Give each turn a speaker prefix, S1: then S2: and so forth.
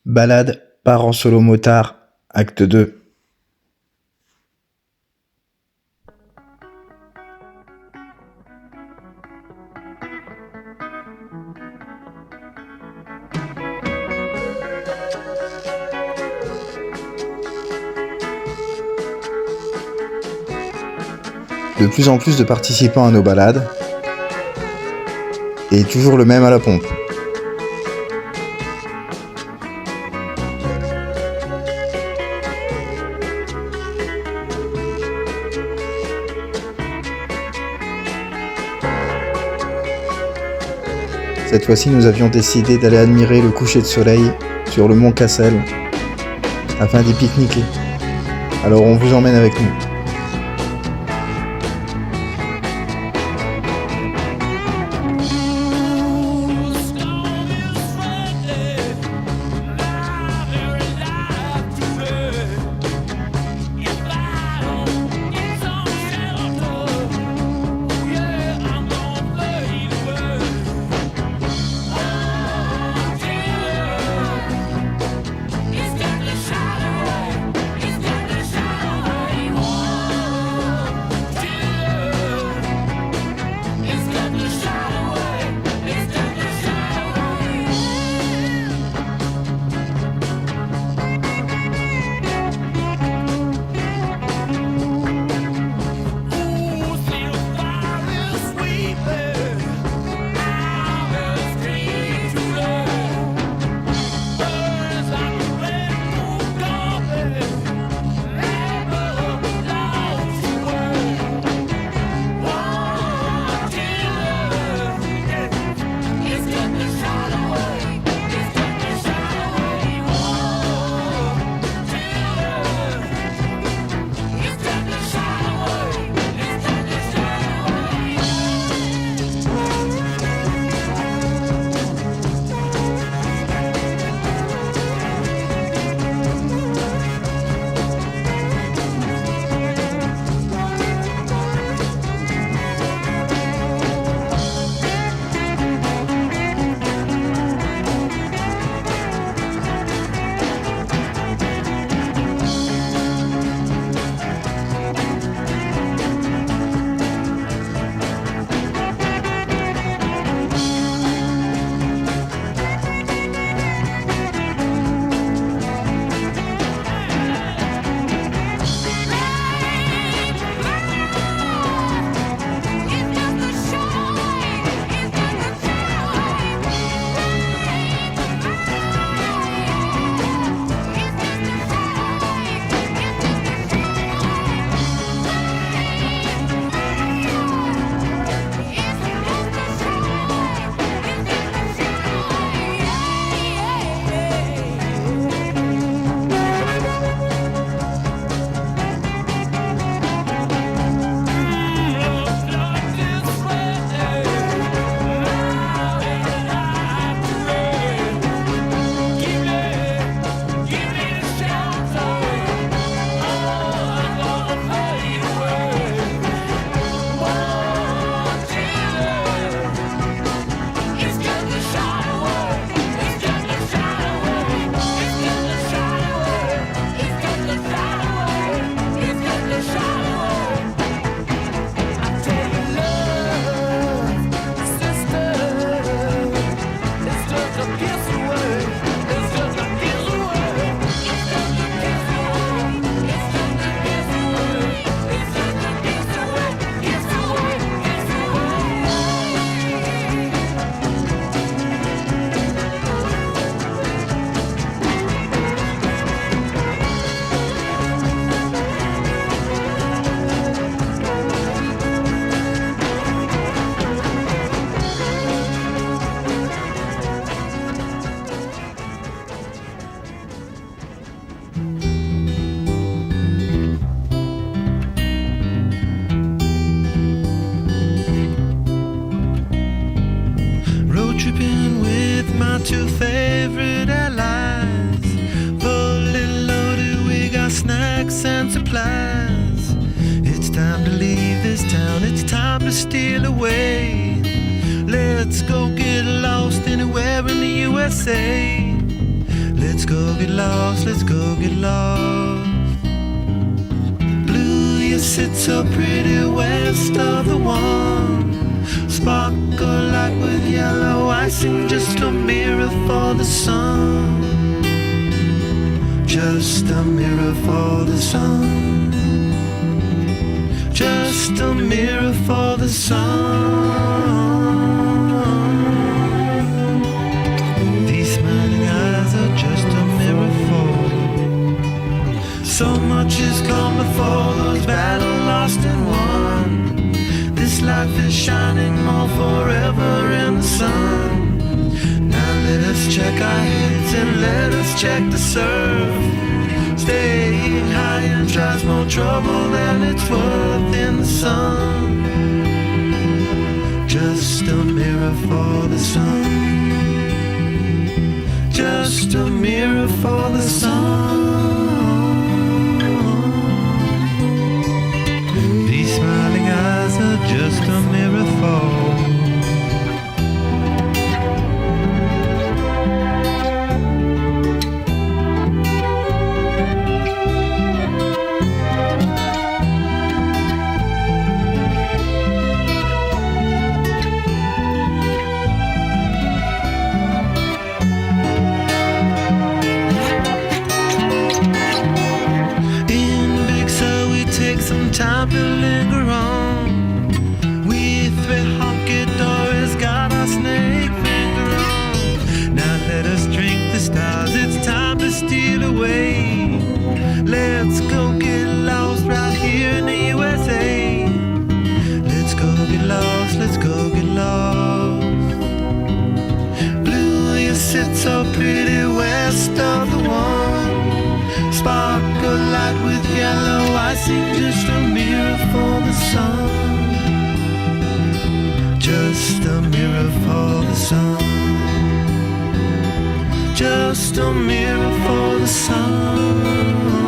S1: Balade, part en solo motard, acte 2. De plus en plus de participants à nos balades, et toujours le même à la pompe. Cette fois-ci, nous avions décidé d'aller admirer le coucher de soleil sur le mont Cassel afin d'y pique-niquer. Alors on vous emmène avec nous.
S2: Tripping with my two favorite allies, fully loaded, we got snacks and supplies. It's time to leave this town, it's time to steal away. Let's go get lost anywhere in the USA. Let's Let's go get lost, let's go get lost. Blue, you sit so pretty west of the one. Sparkle like with yellow icing, just a mirror for the sun. Just a mirror for the sun. Just a mirror for the sun. These smiling eyes are just a mirror for. So much has come before, those battles lost and won. This life is shining more forever in the sun. Now let us check our heads and let us check the surf. Staying high and tries more trouble than it's worth in the sun. Just a mirror for the sun. Just a mirror for the sun. These smiling eyes are just a mirror for. Time to linger on. We three honky dories got our snake finger on. Now let us drink the stars, it's time to steal away. Let's go get lost right here in the USA. Let's go get lost, let's go get lost. Blue, you sit so pretty west of the one. Sparkle light with yellow icing, just a mirror for the sun. Just a mirror for the sun. Just a mirror for the sun.